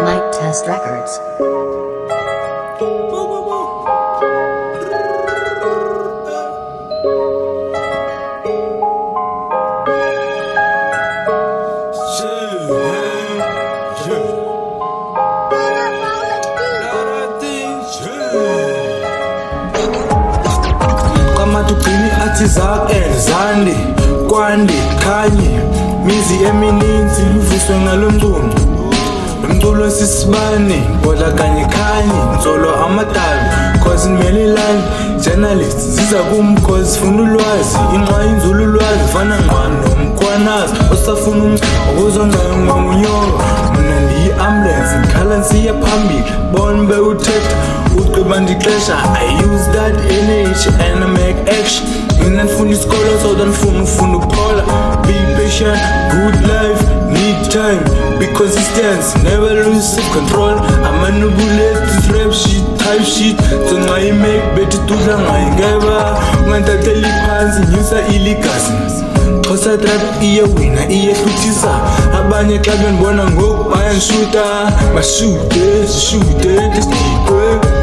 Mic Test Records. Kamatugcini athi zakhe zande kwande khanye mizi emininzi ivuswe ngalomculo lomculo osisibane bola kanye khanye nzolo amadabi cause Maryland journalists ziza cause funa ulwazi inxa inzulu ulwazi fana ngqwa nomkhwanazi osafuna ukuzongayo ngwangunyoko mina ndiyi-ambulance ngikhala nsiya phambili bona bewuthetha ugqiba ndixesha I use that energy and I make action mina ndifunda isikolo so ndifuna ukuphola be patient good life need time be consistent never lose self-control amanubulate this rap shit type shit so nxa i-make bethi tudla ngayingeba ungantatheli phansi nyusa iligazi Xosa trap iyewina iyehluthisa abanye xa bendibona ngoku bayanishuta bashute sishute lesidikwe